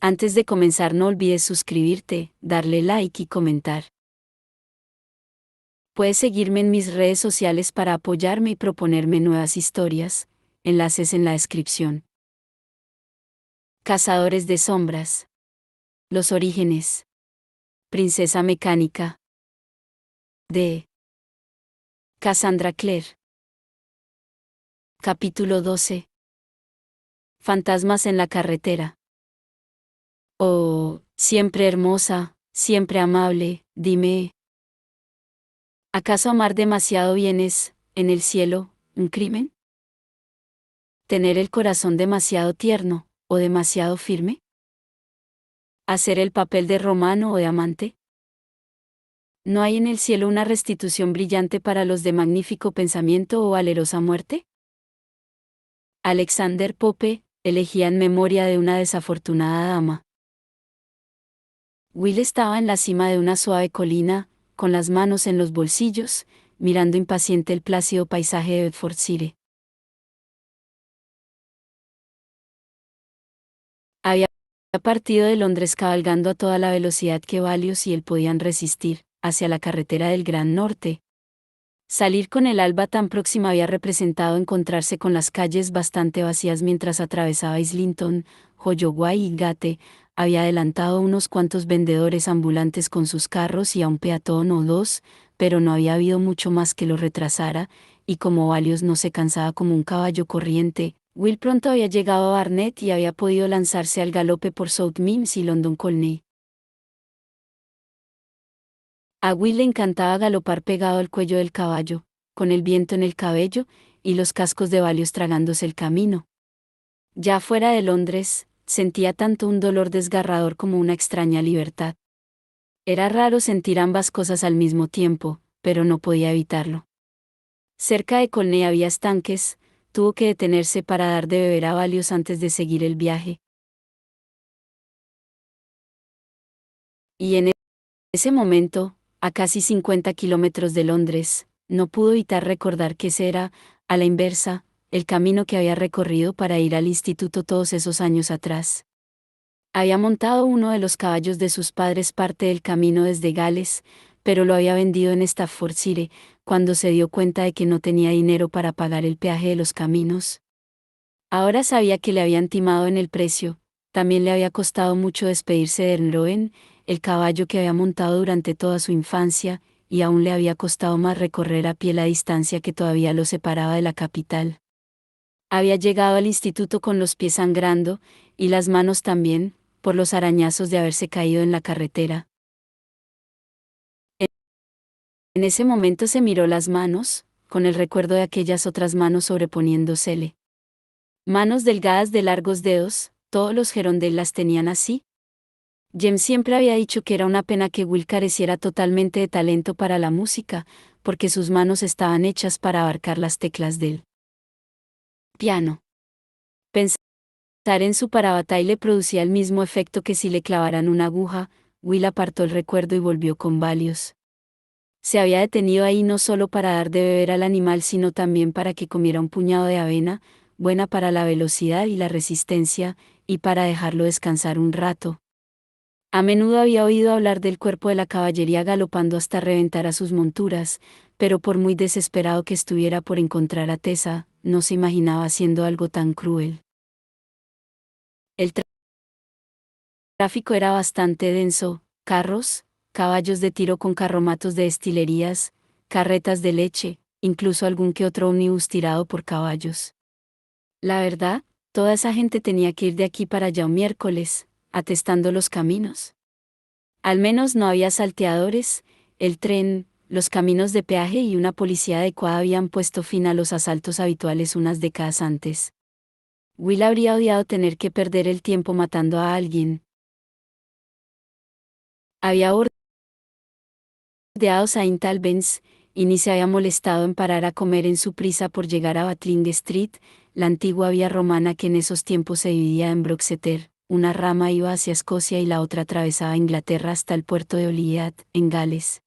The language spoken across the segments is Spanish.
Antes de comenzar no olvides suscribirte, darle like y comentar. Puedes seguirme en mis redes sociales para apoyarme y proponerme nuevas historias, enlaces en la descripción. Cazadores de sombras. Los orígenes. Princesa mecánica. De Cassandra Clare. Capítulo 12. Fantasmas en la carretera. Oh, siempre hermosa, siempre amable, dime. ¿Acaso amar demasiado bien es, en el cielo, un crimen? ¿Tener el corazón demasiado tierno, o demasiado firme? ¿Hacer el papel de romano o de amante? ¿No hay en el cielo una restitución brillante para los de magnífico pensamiento o valerosa muerte? Alexander Pope, elegía en memoria de una desafortunada dama. Will estaba en la cima de una suave colina, con las manos en los bolsillos, mirando impaciente el plácido paisaje de Bedfordshire. Había partido de Londres cabalgando a toda la velocidad que Valios y él podían resistir, hacia la carretera del Gran Norte. Salir con el alba tan próxima había representado encontrarse con las calles bastante vacías mientras atravesaba Islington, Holloway y Gate. Había adelantado unos cuantos vendedores ambulantes con sus carros y a un peatón o dos, pero no había habido mucho más que lo retrasara, y como Valios no se cansaba como un caballo corriente, Will pronto había llegado a Barnet y había podido lanzarse al galope por South Mims y London Colney. A Will le encantaba galopar pegado al cuello del caballo, con el viento en el cabello, y los cascos de Valios tragándose el camino. Ya fuera de Londres, sentía tanto un dolor desgarrador como una extraña libertad. Era raro sentir ambas cosas al mismo tiempo, pero no podía evitarlo. Cerca de Colney había estanques, tuvo que detenerse para dar de beber a Valios antes de seguir el viaje. Y en ese momento, a casi 50 kilómetros de Londres, no pudo evitar recordar que ese era, a la inversa, el camino que había recorrido para ir al instituto todos esos años atrás. Había montado uno de los caballos de sus padres parte del camino desde Gales, pero lo había vendido en Staffordshire, cuando se dio cuenta de que no tenía dinero para pagar el peaje de los caminos. Ahora sabía que le habían timado en el precio, también le había costado mucho despedirse de Ernroen, el caballo que había montado durante toda su infancia, y aún le había costado más recorrer a pie la distancia que todavía lo separaba de la capital. Había llegado al instituto con los pies sangrando, y las manos también, por los arañazos de haberse caído en la carretera. En ese momento se miró las manos, con el recuerdo de aquellas otras manos sobreponiéndosele. Manos delgadas de largos dedos, todos los Gerondale las tenían así. James siempre había dicho que era una pena que Will careciera totalmente de talento para la música, porque sus manos estaban hechas para abarcar las teclas del piano. Pensar en su parabatay le producía el mismo efecto que si le clavaran una aguja. Will apartó el recuerdo y volvió con Valios. Se había detenido ahí no solo para dar de beber al animal sino también para que comiera un puñado de avena, buena para la velocidad y la resistencia, y para dejarlo descansar un rato. A menudo había oído hablar del cuerpo de la caballería galopando hasta reventar a sus monturas, pero por muy desesperado que estuviera por encontrar a Tessa, no se imaginaba haciendo algo tan cruel. El tráfico era bastante denso, carros, caballos de tiro con carromatos de destilerías, carretas de leche, incluso algún que otro ómnibus tirado por caballos. La verdad, toda esa gente tenía que ir de aquí para allá un miércoles, atestando los caminos. Al menos no había salteadores, el tren, los caminos de peaje y una policía adecuada habían puesto fin a los asaltos habituales unas décadas antes. Will habría odiado tener que perder el tiempo matando a alguien. Había bordeado Saint Albans, y ni se había molestado en parar a comer en su prisa por llegar a Watling Street, la antigua vía romana que en esos tiempos se dividía en Broxeter. Una rama iba hacia Escocia y la otra atravesaba Inglaterra hasta el puerto de Holyhead, en Gales.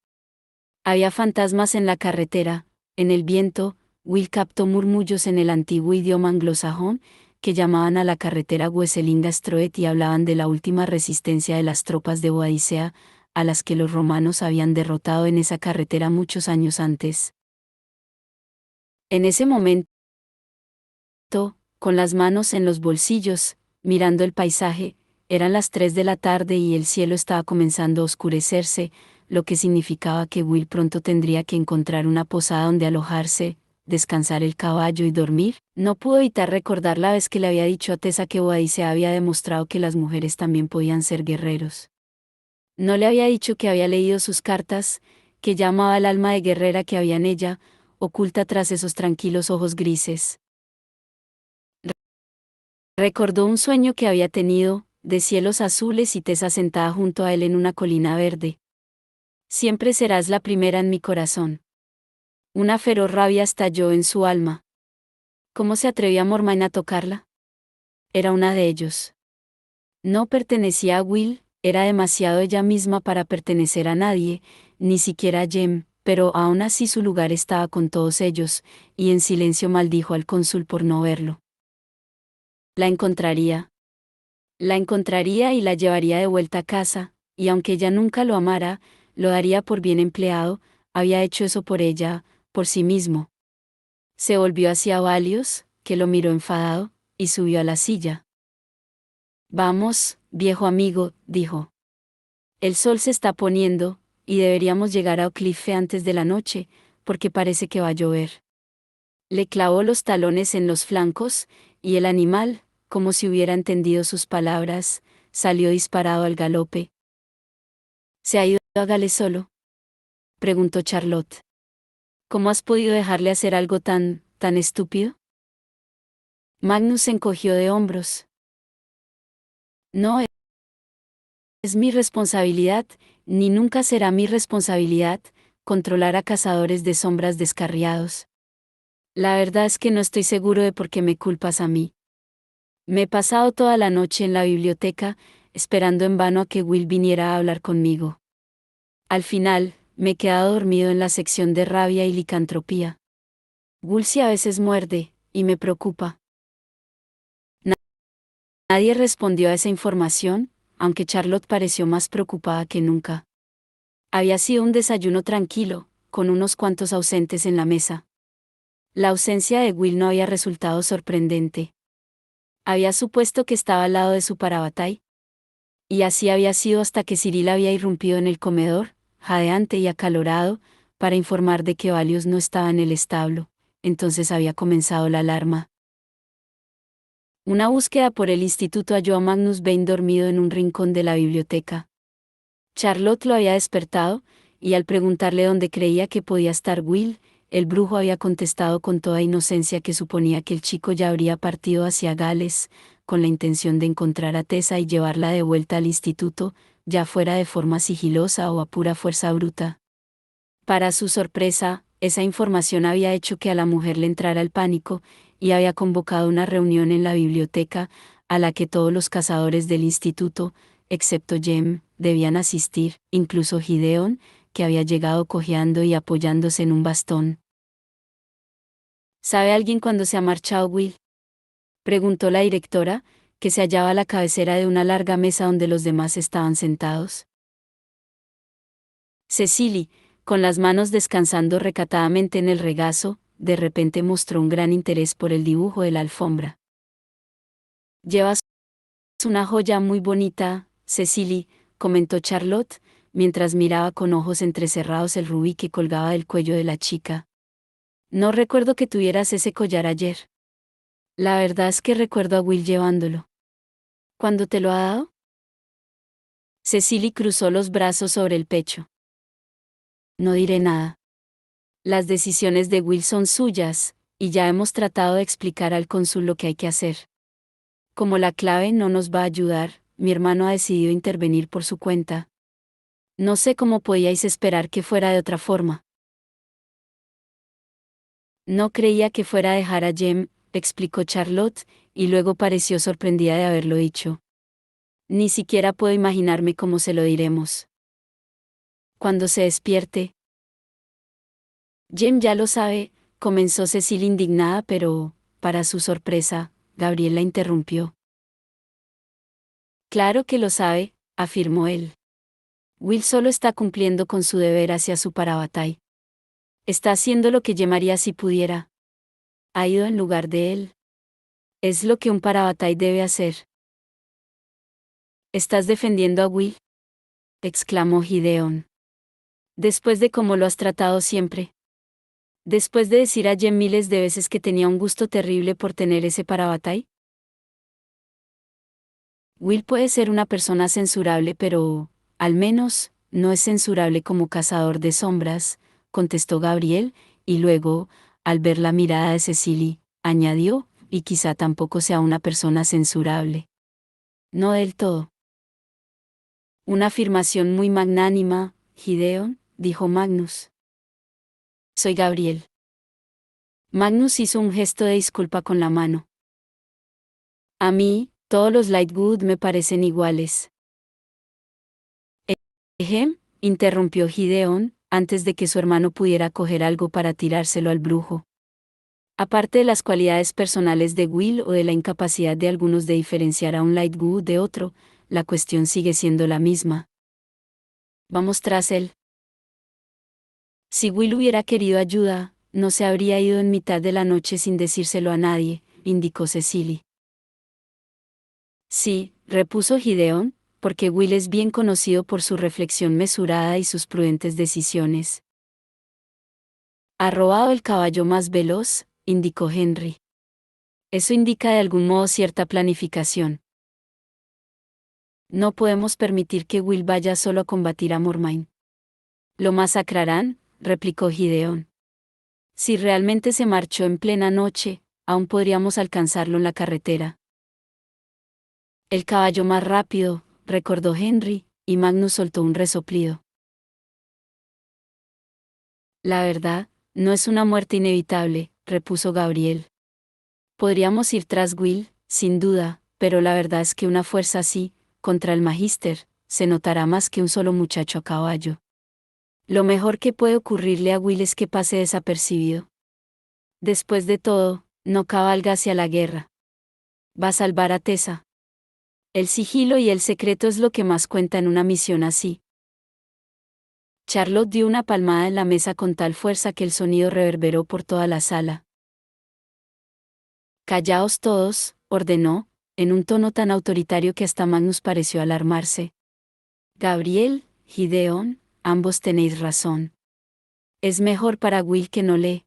Había fantasmas en la carretera, en el viento. Will captó murmullos en el antiguo idioma anglosajón, que llamaban a la carretera Hueselinga-Stroet y hablaban de la última resistencia de las tropas de Boadicea, a las que los romanos habían derrotado en esa carretera muchos años antes. En ese momento, con las manos en los bolsillos, mirando el paisaje, eran las 3 de la tarde y el cielo estaba comenzando a oscurecerse, lo que significaba que Will pronto tendría que encontrar una posada donde alojarse, descansar el caballo y dormir. No pudo evitar recordar la vez que le había dicho a Tessa que Boadicea había demostrado que las mujeres también podían ser guerreros. No le había dicho que había leído sus cartas, que llamaba al alma de guerrera que había en ella, oculta tras esos tranquilos ojos grises. Recordó un sueño que había tenido, de cielos azules y Tessa sentada junto a él en una colina verde. Siempre serás la primera en mi corazón. Una feroz rabia estalló en su alma. ¿Cómo se atrevía Mormain a tocarla? Era una de ellos. No pertenecía a Will, era demasiado ella misma para pertenecer a nadie, ni siquiera a Jem, pero aún así su lugar estaba con todos ellos, y en silencio maldijo al cónsul por no verlo. La encontraría. La encontraría y la llevaría de vuelta a casa, y aunque ella nunca lo amara, lo daría por bien empleado, había hecho eso por ella, por sí mismo. Se volvió hacia Valios, que lo miró enfadado, y subió a la silla. Vamos, viejo amigo, dijo. El sol se está poniendo, y deberíamos llegar a Oak antes de la noche, porque parece que va a llover. Le clavó los talones en los flancos, y el animal, como si hubiera entendido sus palabras, salió disparado al galope. ¿Se ha ido a Gales solo?, preguntó Charlotte. ¿Cómo has podido dejarle hacer algo tan estúpido? Magnus se encogió de hombros. No es mi responsabilidad, ni nunca será mi responsabilidad, controlar a cazadores de sombras descarriados. La verdad es que no estoy seguro de por qué me culpas a mí. Me he pasado toda la noche en la biblioteca, esperando en vano a que Will viniera a hablar conmigo. Al final, me he quedado dormido en la sección de rabia y licantropía. Woolsey a veces muerde, y me preocupa. Nadie respondió a esa información, aunque Charlotte pareció más preocupada que nunca. Había sido un desayuno tranquilo, con unos cuantos ausentes en la mesa. La ausencia de Will no había resultado sorprendente. Había supuesto que estaba al lado de su parabatay. Y así había sido hasta que Cyril había irrumpido en el comedor, jadeante y acalorado, para informar de que Valios no estaba en el establo. Entonces había comenzado la alarma. Una búsqueda por el instituto halló a Magnus Vane dormido en un rincón de la biblioteca. Charlotte lo había despertado, y al preguntarle dónde creía que podía estar Will, el brujo había contestado con toda inocencia que suponía que el chico ya habría partido hacia Gales, con la intención de encontrar a Tessa y llevarla de vuelta al instituto, ya fuera de forma sigilosa o a pura fuerza bruta. Para su sorpresa, esa información había hecho que a la mujer le entrara el pánico, y había convocado una reunión en la biblioteca, a la que todos los cazadores del instituto, excepto Jem, debían asistir, incluso Gideon, que había llegado cojeando y apoyándose en un bastón. ¿Sabe alguien cuándo se ha marchado Will?, preguntó la directora, que se hallaba a la cabecera de una larga mesa donde los demás estaban sentados. Cecily, con las manos descansando recatadamente en el regazo, de repente mostró un gran interés por el dibujo de la alfombra. Llevas una joya muy bonita, Cecily, comentó Charlotte, mientras miraba con ojos entrecerrados el rubí que colgaba del cuello de la chica. No recuerdo que tuvieras ese collar ayer. La verdad es que recuerdo a Will llevándolo. ¿Cuándo te lo ha dado? Cecily cruzó los brazos sobre el pecho. No diré nada. Las decisiones de Will son suyas, y ya hemos tratado de explicar al cónsul lo que hay que hacer. Como la clave no nos va a ayudar, mi hermano ha decidido intervenir por su cuenta. No sé cómo podíais esperar que fuera de otra forma. No creía que fuera a dejar a Jem, explicó Charlotte, y luego pareció sorprendida de haberlo dicho. Ni siquiera puedo imaginarme cómo se lo diremos. Cuando se despierte. Jem ya lo sabe, comenzó Cecil indignada, pero, para su sorpresa, Gabriel la interrumpió. Claro que lo sabe, afirmó él. Will solo está cumpliendo con su deber hacia su parabatay. Está haciendo lo que Jem haría si pudiera. Ha ido en lugar de él. Es lo que un parabatay debe hacer. ¿Estás defendiendo a Will?, exclamó Gideon. Después de cómo lo has tratado siempre. Después de decir a Jem miles de veces que tenía un gusto terrible por tener ese parabatay. Will puede ser una persona censurable, pero, al menos, no es censurable como cazador de sombras, contestó Gabriel, y luego, al ver la mirada de Cecily, añadió, y quizá tampoco sea una persona censurable. No del todo. Una afirmación muy magnánima, Gideon, dijo Magnus. Soy Gabriel. Magnus hizo un gesto de disculpa con la mano. A mí, todos los Lightwood me parecen iguales. Ejem, interrumpió Gideon, antes de que su hermano pudiera coger algo para tirárselo al brujo. Aparte de las cualidades personales de Will o de la incapacidad de algunos de diferenciar a un Lightwood de otro, la cuestión sigue siendo la misma. Vamos tras él. Si Will hubiera querido ayuda, no se habría ido en mitad de la noche sin decírselo a nadie, indicó Cecily. Sí, repuso Gideon, porque Will es bien conocido por su reflexión mesurada y sus prudentes decisiones. Ha robado el caballo más veloz, indicó Henry. Eso indica de algún modo cierta planificación. No podemos permitir que Will vaya solo a combatir a Mormain. Lo masacrarán, replicó Gideon. Si realmente se marchó en plena noche, aún podríamos alcanzarlo en la carretera. El caballo más rápido, recordó Henry, y Magnus soltó un resoplido. La verdad, no es una muerte inevitable, repuso Gabriel. Podríamos ir tras Will, sin duda, pero la verdad es que una fuerza así, contra el Magister, se notará más que un solo muchacho a caballo. Lo mejor que puede ocurrirle a Will es que pase desapercibido. Después de todo, no cabalga hacia la guerra. Va a salvar a Tessa. El sigilo y el secreto es lo que más cuenta en una misión así. Charlotte dio una palmada en la mesa con tal fuerza que el sonido reverberó por toda la sala. Callaos todos, ordenó, en un tono tan autoritario que hasta Magnus pareció alarmarse. Gabriel, Gideon, ambos tenéis razón. Es mejor para Will que no lee.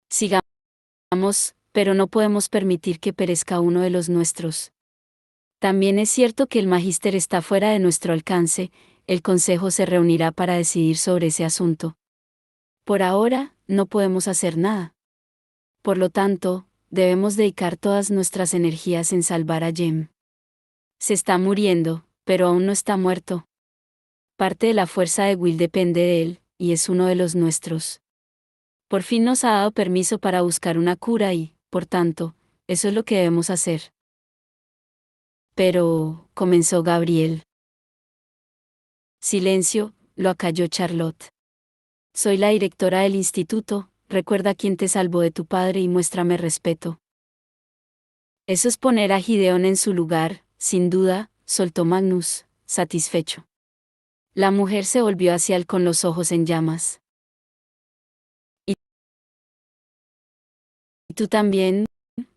Sigamos, pero no podemos permitir que perezca uno de los nuestros. También es cierto que el Magister está fuera de nuestro alcance, el Consejo se reunirá para decidir sobre ese asunto. Por ahora, no podemos hacer nada. Por lo tanto, debemos dedicar todas nuestras energías en salvar a Jem. Se está muriendo, pero aún no está muerto. Parte de la fuerza de Will depende de él, y es uno de los nuestros. Por fin nos ha dado permiso para buscar una cura y, por tanto, eso es lo que debemos hacer. Pero, comenzó Gabriel. Silencio, lo acalló Charlotte. Soy la directora del instituto, recuerda quién te salvó de tu padre y muéstrame respeto. Eso es poner a Gideon en su lugar, sin duda, soltó Magnus, satisfecho. La mujer se volvió hacia él con los ojos en llamas. ¿Y tú también,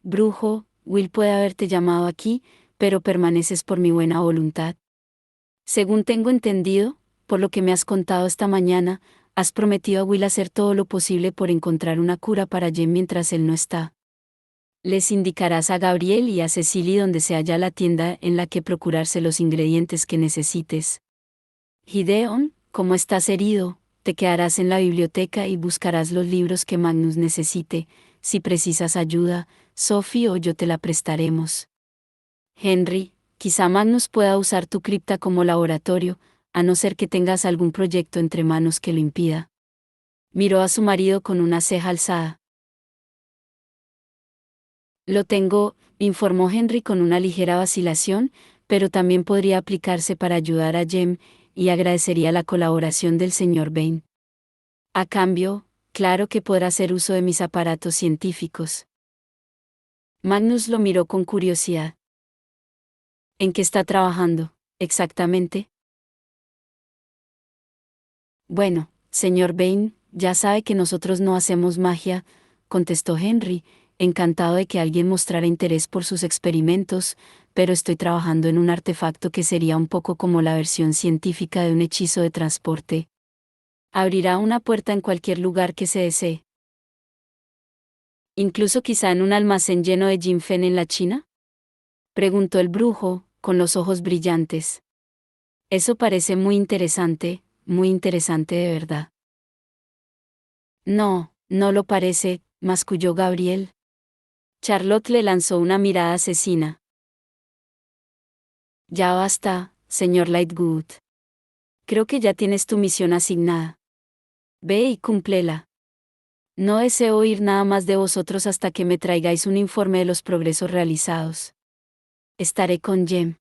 brujo? Will puede haberte llamado aquí, pero permaneces por mi buena voluntad. Según tengo entendido, por lo que me has contado esta mañana, has prometido a Will hacer todo lo posible por encontrar una cura para Jem mientras él no está. Les indicarás a Gabriel y a Cecily donde se halla la tienda en la que procurarse los ingredientes que necesites. Gideon, como estás herido, te quedarás en la biblioteca y buscarás los libros que Magnus necesite. Si precisas ayuda, Sophie o yo te la prestaremos. Henry, quizá Magnus pueda usar tu cripta como laboratorio, a no ser que tengas algún proyecto entre manos que lo impida. Miró a su marido con una ceja alzada. Lo tengo, informó Henry con una ligera vacilación, pero también podría aplicarse para ayudar a Jem, y agradecería la colaboración del señor Vane. A cambio, claro que podrá hacer uso de mis aparatos científicos. Magnus lo miró con curiosidad. ¿En qué está trabajando, exactamente? Bueno, señor Vane, ya sabe que nosotros no hacemos magia, contestó Henry, encantado de que alguien mostrara interés por sus experimentos, pero estoy trabajando en un artefacto que sería un poco como la versión científica de un hechizo de transporte. Abrirá una puerta en cualquier lugar que se desee. ¿Incluso quizá en un almacén lleno de Jinfen en la China? Preguntó el brujo, con los ojos brillantes. Eso parece muy interesante de verdad. No, no lo parece, masculló Gabriel. Charlotte le lanzó una mirada asesina. Ya basta, señor Lightwood. Creo que ya tienes tu misión asignada. Ve y cúmplela. No deseo oír nada más de vosotros hasta que me traigáis un informe de los progresos realizados. Estaré con Jem.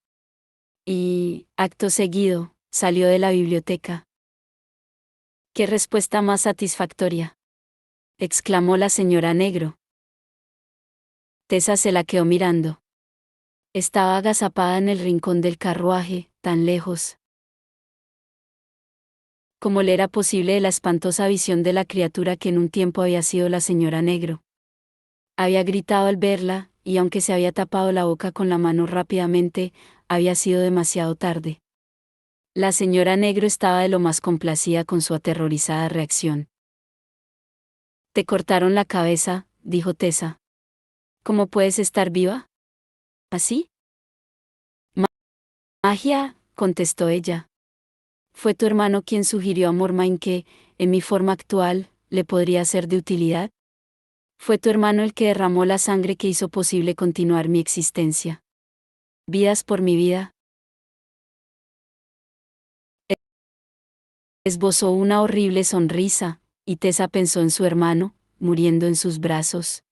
Y, acto seguido, salió de la biblioteca. ¡Qué respuesta más satisfactoria! Exclamó la señora Negro. Tessa se la quedó mirando. Estaba agazapada en el rincón del carruaje, tan lejos. ¿Cómo le era posible de la espantosa visión de la criatura que en un tiempo había sido la señora Negro? Había gritado al verla, y aunque se había tapado la boca con la mano rápidamente, había sido demasiado tarde. La señora Negro estaba de lo más complacida con su aterrorizada reacción. «Te cortaron la cabeza», dijo Tessa. «¿Cómo puedes estar viva? ¿Así?» «Magia», contestó ella. «¿Fue tu hermano quien sugirió a Mormain que, en mi forma actual, le podría ser de utilidad? Fue tu hermano el que derramó la sangre que hizo posible continuar mi existencia. Vidas por mi vida». Esbozó una horrible sonrisa, y Tessa pensó en su hermano, muriendo en sus brazos.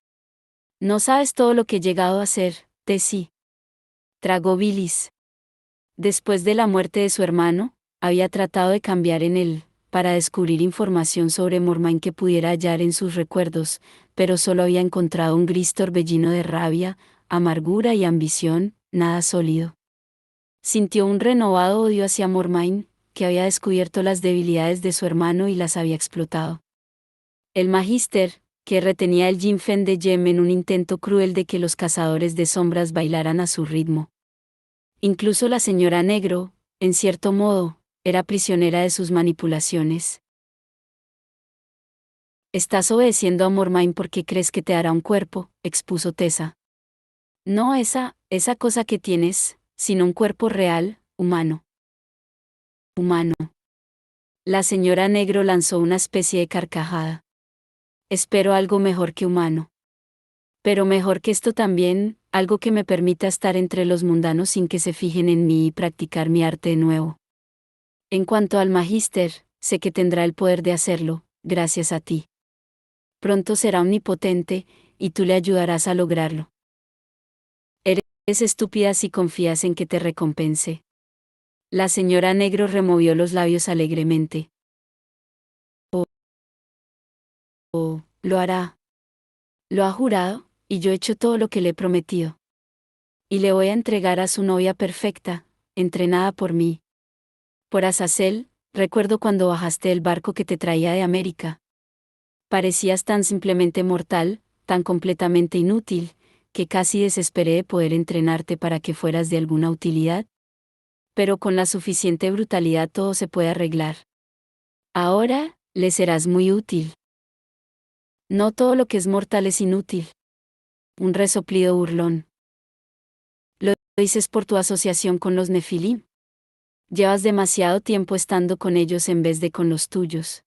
«No sabes todo lo que he llegado a hacer, Tessie». Tragó bilis. Después de la muerte de su hermano, había tratado de cambiar en él, para descubrir información sobre Mormain que pudiera hallar en sus recuerdos, pero solo había encontrado un gris torbellino de rabia, amargura y ambición, nada sólido. Sintió un renovado odio hacia Mormain, que había descubierto las debilidades de su hermano y las había explotado. El Magister, que retenía el Jinfen de Jem en un intento cruel de que los cazadores de sombras bailaran a su ritmo. Incluso la señora Negro, en cierto modo, era prisionera de sus manipulaciones. «Estás obedeciendo a Mormain porque crees que te dará un cuerpo», expuso Tessa. «No esa cosa que tienes, sino un cuerpo real, humano». «Humano». La señora Negro lanzó una especie de carcajada. «Espero algo mejor que humano. Pero mejor que esto también, algo que me permita estar entre los mundanos sin que se fijen en mí y practicar mi arte de nuevo. En cuanto al Magister, sé que tendrá el poder de hacerlo, gracias a ti. Pronto será omnipotente, y tú le ayudarás a lograrlo. Eres estúpida si confías en que te recompense». La señora Negro removió los labios alegremente. «Oh, lo hará. Lo ha jurado, y yo he hecho todo lo que le he prometido. Y le voy a entregar a su novia perfecta, entrenada por mí. Por Azazel, recuerdo cuando bajaste del barco que te traía de América. Parecías tan simplemente mortal, tan completamente inútil, que casi desesperé de poder entrenarte para que fueras de alguna utilidad. Pero con la suficiente brutalidad todo se puede arreglar. Ahora, le serás muy útil». «No todo lo que es mortal es inútil». Un resoplido burlón. «¿Lo dices por tu asociación con los Nefilim? Llevas demasiado tiempo estando con ellos en vez de con los tuyos».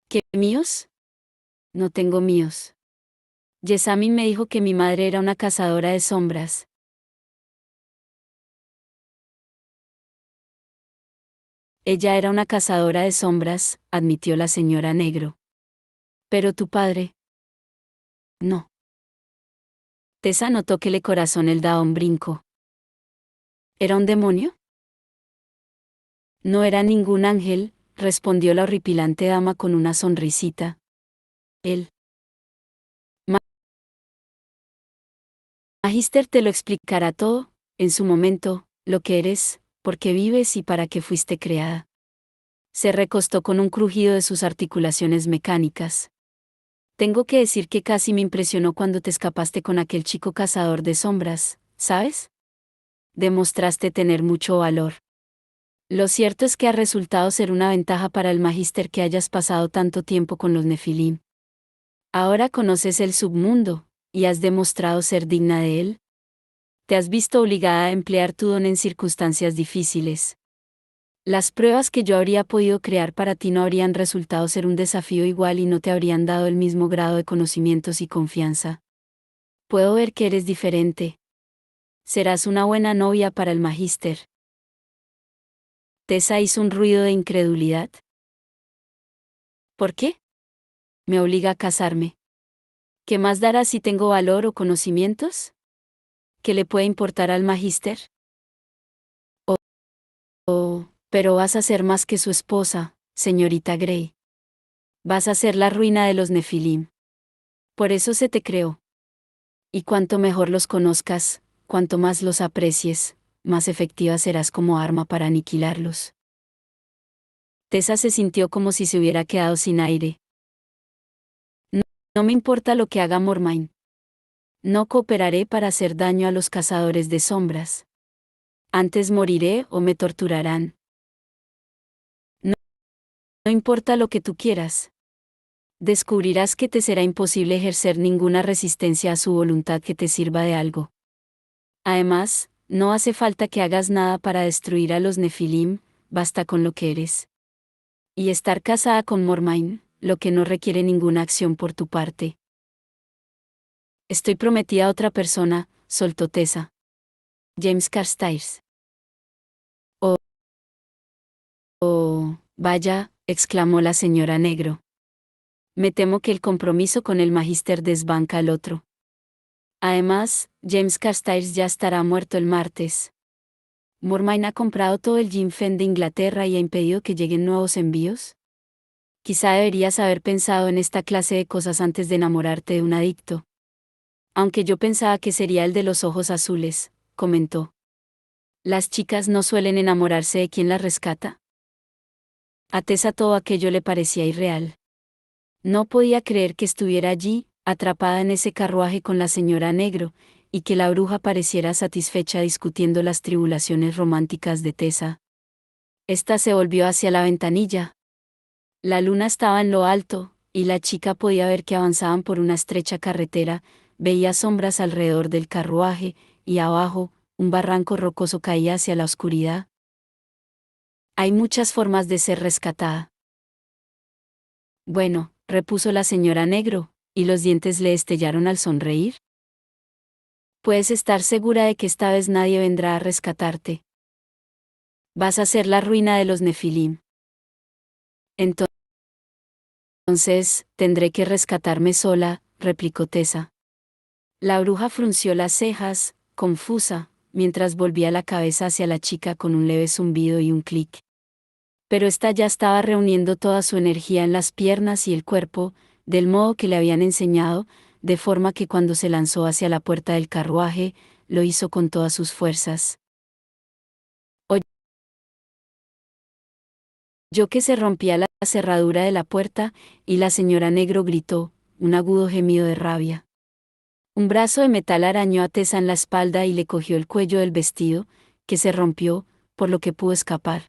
«¿Qué míos? No tengo míos. Yesamin me dijo que mi madre era una cazadora de sombras». «Ella era una cazadora de sombras», admitió la señora Negro. «Pero tu padre». «No». Tessa notó que le corazón él daba un brinco. ¿Era un demonio? «No era ningún ángel», respondió la horripilante dama con una sonrisita. «Él Magister te lo explicará todo, en su momento, lo que eres, por qué vives y para qué fuiste creada. Se recostó con un crujido de sus articulaciones mecánicas. Tengo que decir que casi me impresionó cuando te escapaste con aquel chico cazador de sombras, ¿sabes? Demostraste tener mucho valor. Lo cierto es que ha resultado ser una ventaja para el Magister que hayas pasado tanto tiempo con los Nefilim. Ahora conoces el submundo, y has demostrado ser digna de él. Te has visto obligada a emplear tu don en circunstancias difíciles. Las pruebas que yo habría podido crear para ti no habrían resultado ser un desafío igual y no te habrían dado el mismo grado de conocimientos y confianza. Puedo ver que eres diferente. Serás una buena novia para el Magister. Tessa hizo un ruido de incredulidad. ¿Por qué? Me obliga a casarme. ¿Qué más dará si tengo valor o conocimientos? ¿Qué le puede importar al Magister? Oh, pero vas a ser más que su esposa, señorita Grey. Vas a ser la ruina de los Nefilim. Por eso se te creó. Y cuanto mejor los conozcas, cuanto más los aprecies, más efectiva serás como arma para aniquilarlos. Tessa se sintió como si se hubiera quedado sin aire. No, no me importa lo que haga Mormain. No cooperaré para hacer daño a los cazadores de sombras. Antes moriré o me torturarán. No, no importa lo que tú quieras. Descubrirás que te será imposible ejercer ninguna resistencia a su voluntad que te sirva de algo. Además, no hace falta que hagas nada para destruir a los Nefilim, basta con lo que eres. Y estar casada con Mormain, lo que no requiere ninguna acción por tu parte. Estoy prometida a otra persona, soltó Tessa. James Carstairs. Oh, oh, vaya, exclamó la señora Negro. Me temo que el compromiso con el Magister desbanca al otro. Además, James Carstairs ya estará muerto el martes. Mormain ha comprado todo el Fen de Inglaterra y ha impedido que lleguen nuevos envíos. Quizá deberías haber pensado en esta clase de cosas antes de enamorarte de un adicto. Aunque yo pensaba que sería el de los ojos azules, comentó. Las chicas no suelen enamorarse de quien las rescata. A Tessa todo aquello le parecía irreal. No podía creer que estuviera allí, atrapada en ese carruaje con la señora Negro, y que la bruja pareciera satisfecha discutiendo las tribulaciones románticas de Tessa. Esta se volvió hacia la ventanilla. La luna estaba en lo alto, y la chica podía ver que avanzaban por una estrecha carretera, veía sombras alrededor del carruaje, y abajo, un barranco rocoso caía hacia la oscuridad. Hay muchas formas de ser rescatada. Bueno, repuso la señora Negro, y los dientes le estellaron al sonreír. Puedes estar segura de que esta vez nadie vendrá a rescatarte. Vas a ser la ruina de los Nefilim. Entonces, tendré que rescatarme sola, replicó Tessa. La bruja frunció las cejas, confusa, mientras volvía la cabeza hacia la chica con un leve zumbido y un clic. Pero ésta ya estaba reuniendo toda su energía en las piernas y el cuerpo, del modo que le habían enseñado, de forma que cuando se lanzó hacia la puerta del carruaje, lo hizo con todas sus fuerzas. Oyó que se rompía la cerradura de la puerta, y la señora Negro gritó, un agudo gemido de rabia. Un brazo de metal arañó a Tessa en la espalda y le cogió el cuello del vestido, que se rompió, por lo que pudo escapar.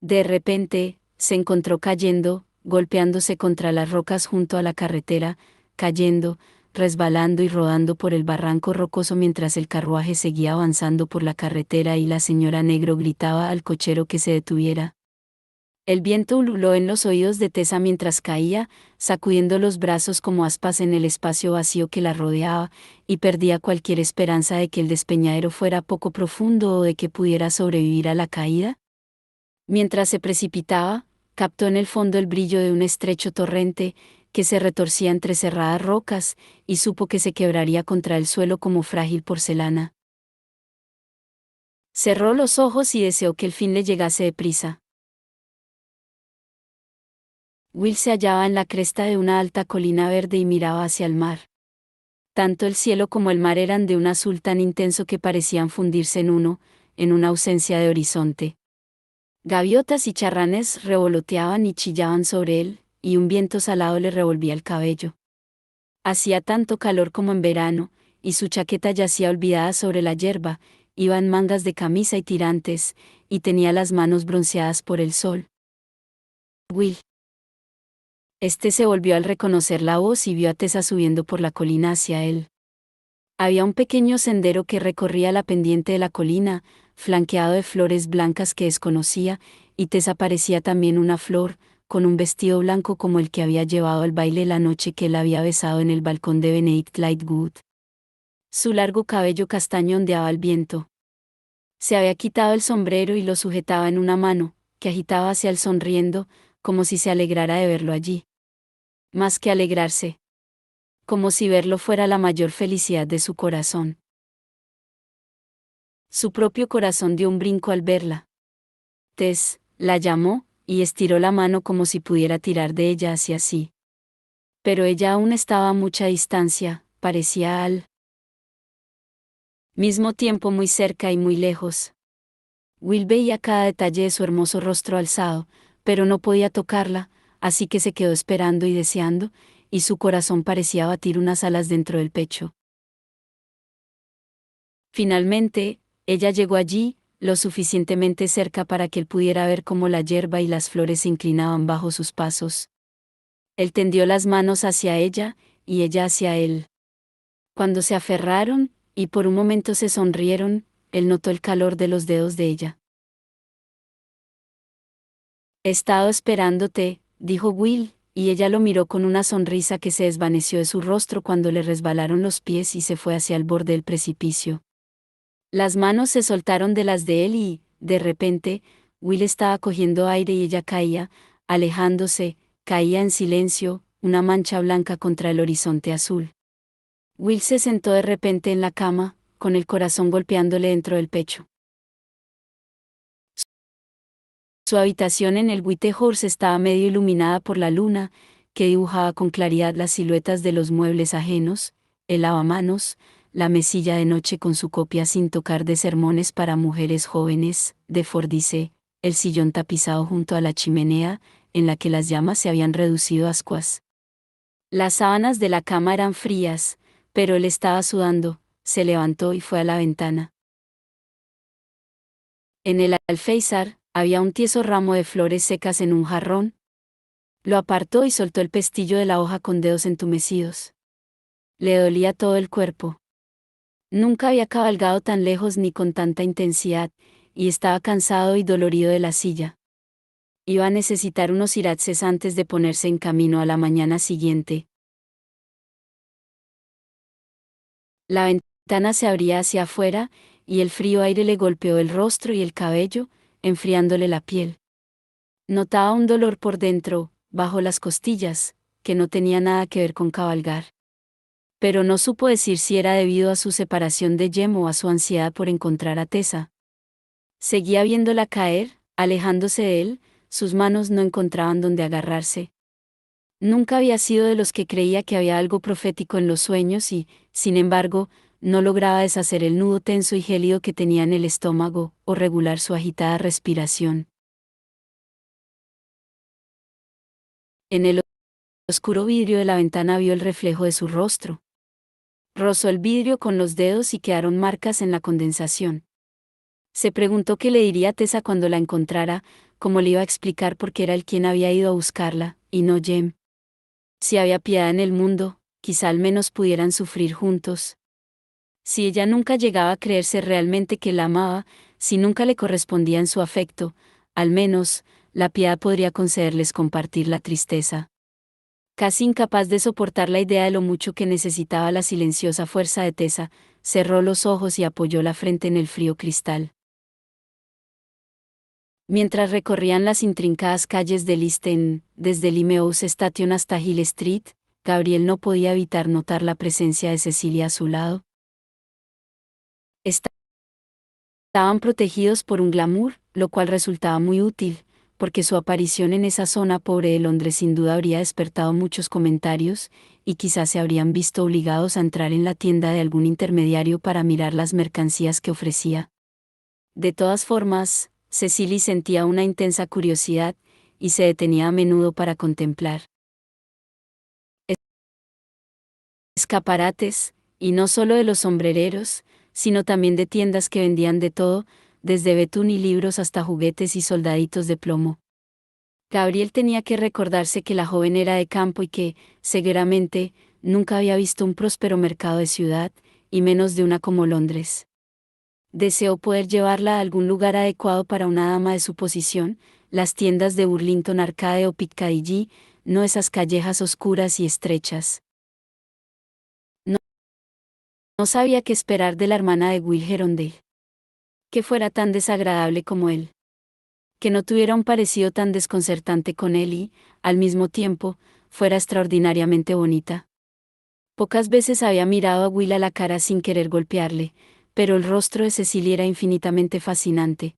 De repente, se encontró cayendo, golpeándose contra las rocas junto a la carretera, cayendo, resbalando y rodando por el barranco rocoso mientras el carruaje seguía avanzando por la carretera y la señora Negro gritaba al cochero que se detuviera. El viento ululó en los oídos de Tessa mientras caía, sacudiendo los brazos como aspas en el espacio vacío que la rodeaba, y perdía cualquier esperanza de que el despeñadero fuera poco profundo o de que pudiera sobrevivir a la caída. Mientras se precipitaba, captó en el fondo el brillo de un estrecho torrente, que se retorcía entre cerradas rocas, y supo que se quebraría contra el suelo como frágil porcelana. Cerró los ojos y deseó que el fin le llegase deprisa. Will se hallaba en la cresta de una alta colina verde y miraba hacia el mar. Tanto el cielo como el mar eran de un azul tan intenso que parecían fundirse en uno, en una ausencia de horizonte. Gaviotas y charranes revoloteaban y chillaban sobre él, y un viento salado le revolvía el cabello. Hacía tanto calor como en verano, y su chaqueta yacía olvidada sobre la yerba, iba en mangas de camisa y tirantes, y tenía las manos bronceadas por el sol. Will. Este se volvió al reconocer la voz y vio a Tessa subiendo por la colina hacia él. Había un pequeño sendero que recorría la pendiente de la colina, flanqueado de flores blancas que desconocía, y Tessa parecía también una flor, con un vestido blanco como el que había llevado al baile la noche que él había besado en el balcón de Benedict Lightwood. Su largo cabello castaño ondeaba al viento. Se había quitado el sombrero y lo sujetaba en una mano, que agitaba hacia él sonriendo, como si se alegrara de verlo allí. Más que alegrarse. Como si verlo fuera la mayor felicidad de su corazón. Su propio corazón dio un brinco al verla. Tess, la llamó, y estiró la mano como si pudiera tirar de ella hacia sí. Pero ella aún estaba a mucha distancia, parecía al mismo tiempo muy cerca y muy lejos. Will veía cada detalle de su hermoso rostro alzado, pero no podía tocarla, así que se quedó esperando y deseando, y su corazón parecía batir unas alas dentro del pecho. Finalmente, ella llegó allí, lo suficientemente cerca para que él pudiera ver cómo la hierba y las flores se inclinaban bajo sus pasos. Él tendió las manos hacia ella, y ella hacia él. Cuando se aferraron, y por un momento se sonrieron, él notó el calor de los dedos de ella. He estado esperándote, dijo Will, y ella lo miró con una sonrisa que se desvaneció de su rostro cuando le resbalaron los pies y se fue hacia el borde del precipicio. Las manos se soltaron de las de él y, de repente, Will estaba cogiendo aire y ella caía, alejándose, caía en silencio, una mancha blanca contra el horizonte azul. Will se sentó de repente en la cama, con el corazón golpeándole dentro del pecho. Su habitación en el Whitehorse estaba medio iluminada por la luna, que dibujaba con claridad las siluetas de los muebles ajenos, el lavamanos, la mesilla de noche con su copia sin tocar de sermones para mujeres jóvenes, de Fordyce, el sillón tapizado junto a la chimenea, en la que las llamas se habían reducido a ascuas. Las sábanas de la cama eran frías, pero él estaba sudando, se levantó y fue a la ventana. En el alféizar, había un tieso ramo de flores secas en un jarrón. Lo apartó y soltó el pestillo de la hoja con dedos entumecidos. Le dolía todo el cuerpo. Nunca había cabalgado tan lejos ni con tanta intensidad, y estaba cansado y dolorido de la silla. Iba a necesitar unos iratzes antes de ponerse en camino a la mañana siguiente. La ventana se abría hacia afuera, y el frío aire le golpeó el rostro y el cabello, enfriándole la piel. Notaba un dolor por dentro, bajo las costillas, que no tenía nada que ver con cabalgar. Pero no supo decir si era debido a su separación de Jem o a su ansiedad por encontrar a Tessa. Seguía viéndola caer, alejándose de él, sus manos no encontraban dónde agarrarse. Nunca había sido de los que creía que había algo profético en los sueños y, sin embargo, no lograba deshacer el nudo tenso y gélido que tenía en el estómago, o regular su agitada respiración. En el oscuro vidrio de la ventana vio el reflejo de su rostro. Rozó el vidrio con los dedos y quedaron marcas en la condensación. Se preguntó qué le diría a Tessa cuando la encontrara, cómo le iba a explicar por qué era él quien había ido a buscarla, y no Jem. Si había piedad en el mundo, quizá al menos pudieran sufrir juntos. Si ella nunca llegaba a creerse realmente que la amaba, si nunca le correspondía en su afecto, al menos, la piedad podría concederles compartir la tristeza. Casi incapaz de soportar la idea de lo mucho que necesitaba la silenciosa fuerza de Tessa, cerró los ojos y apoyó la frente en el frío cristal. Mientras recorrían las intrincadas calles de East End, desde Limehouse Station hasta Hill Street, Gabriel no podía evitar notar la presencia de Cecilia a su lado. Estaban protegidos por un glamour, lo cual resultaba muy útil, porque su aparición en esa zona pobre de Londres sin duda habría despertado muchos comentarios, y quizás se habrían visto obligados a entrar en la tienda de algún intermediario para mirar las mercancías que ofrecía. De todas formas, Cecily sentía una intensa curiosidad, y se detenía a menudo para contemplar escaparates, y no solo de los sombrereros, sino también de tiendas que vendían de todo, desde betún y libros hasta juguetes y soldaditos de plomo. Gabriel tenía que recordarse que la joven era de campo y que, seguramente, nunca había visto un próspero mercado de ciudad, y menos de una como Londres. Deseó poder llevarla a algún lugar adecuado para una dama de su posición, las tiendas de Burlington Arcade o Piccadilly, no esas callejas oscuras y estrechas. No sabía qué esperar de la hermana de Will Gerondale. Que fuera tan desagradable como él. Que no tuviera un parecido tan desconcertante con él y, al mismo tiempo, fuera extraordinariamente bonita. Pocas veces había mirado a Will a la cara sin querer golpearle, pero el rostro de Cecily era infinitamente fascinante.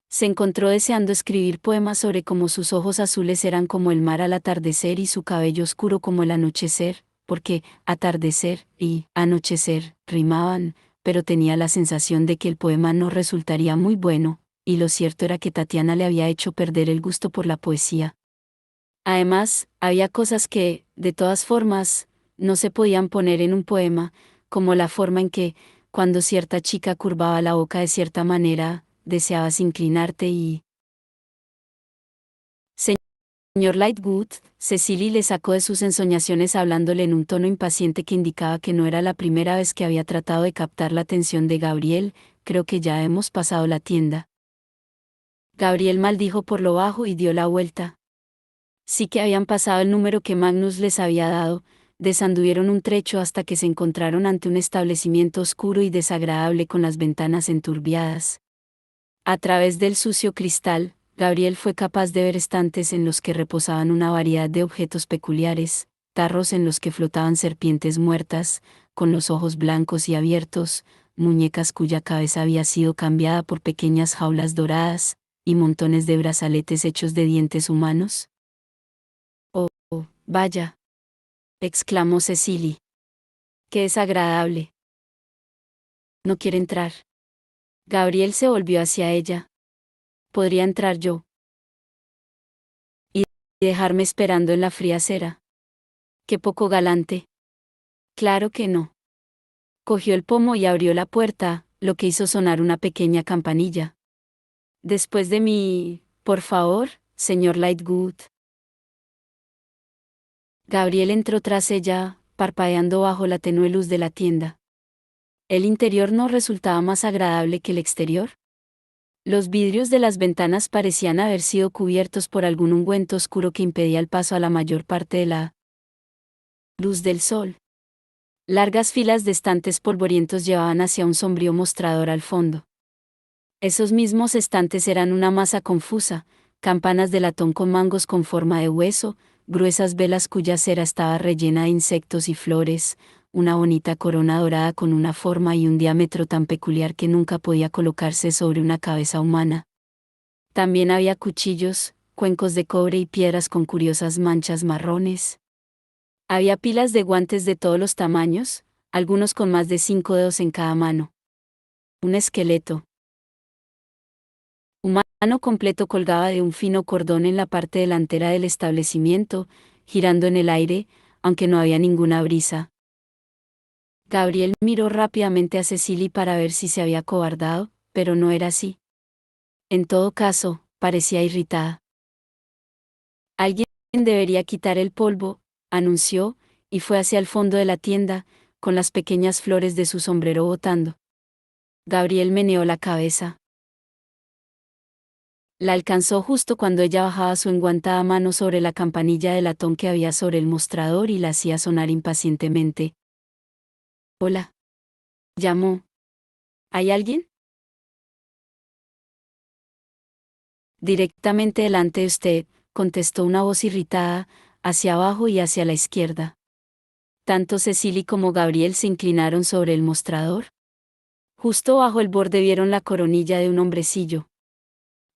Se encontró deseando escribir poemas sobre cómo sus ojos azules eran como el mar al atardecer y su cabello oscuro como el anochecer, porque atardecer y anochecer rimaban, pero tenía la sensación de que el poema no resultaría muy bueno, y lo cierto era que Tatiana le había hecho perder el gusto por la poesía. Además, había cosas que, de todas formas, no se podían poner en un poema, como la forma en que, cuando cierta chica curvaba la boca de cierta manera, deseabas inclinarte y... Señor Lightwood, Cecily le sacó de sus ensoñaciones hablándole en un tono impaciente que indicaba que no era la primera vez que había tratado de captar la atención de Gabriel. Creo que ya hemos pasado la tienda. Gabriel maldijo por lo bajo y dio la vuelta. Sí que habían pasado el número que Magnus les había dado, desanduvieron un trecho hasta que se encontraron ante un establecimiento oscuro y desagradable con las ventanas enturbiadas. A través del sucio cristal, Gabriel fue capaz de ver estantes en los que reposaban una variedad de objetos peculiares, tarros en los que flotaban serpientes muertas, con los ojos blancos y abiertos, muñecas cuya cabeza había sido cambiada por pequeñas jaulas doradas, y montones de brazaletes hechos de dientes humanos. Oh, vaya, exclamó Cecily. Qué desagradable. No quiere entrar. Gabriel se volvió hacia ella. ¿Podría entrar yo? Y dejarme esperando en la fría acera. Qué poco galante. Claro que no. Cogió el pomo y abrió la puerta, lo que hizo sonar una pequeña campanilla. Después de mí, por favor, señor Lightwood. Gabriel entró tras ella, parpadeando bajo la tenue luz de la tienda. El interior no resultaba más agradable que el exterior. Los vidrios de las ventanas parecían haber sido cubiertos por algún ungüento oscuro que impedía el paso a la mayor parte de la luz del sol. Largas filas de estantes polvorientos llevaban hacia un sombrío mostrador al fondo. Esos mismos estantes eran una masa confusa, campanas de latón con mangos con forma de hueso, gruesas velas cuya cera estaba rellena de insectos y flores, una bonita corona dorada con una forma y un diámetro tan peculiar que nunca podía colocarse sobre una cabeza humana. También había cuchillos, cuencos de cobre y piedras con curiosas manchas marrones. Había pilas de guantes de todos los tamaños, algunos con más de 5 dedos en cada mano. Un esqueleto humano completo colgaba de un fino cordón en la parte delantera del establecimiento, girando en el aire, aunque no había ninguna brisa. Gabriel miró rápidamente a Cecily para ver si se había acobardado, pero no era así. En todo caso, parecía irritada. Alguien debería quitar el polvo, anunció, y fue hacia el fondo de la tienda, con las pequeñas flores de su sombrero botando. Gabriel meneó la cabeza. La alcanzó justo cuando ella bajaba su enguantada mano sobre la campanilla de latón que había sobre el mostrador y la hacía sonar impacientemente. Hola. Llamó. ¿Hay alguien? Directamente delante de usted, contestó una voz irritada, hacia abajo y hacia la izquierda. Tanto Cecily como Gabriel se inclinaron sobre el mostrador. Justo bajo el borde vieron la coronilla de un hombrecillo.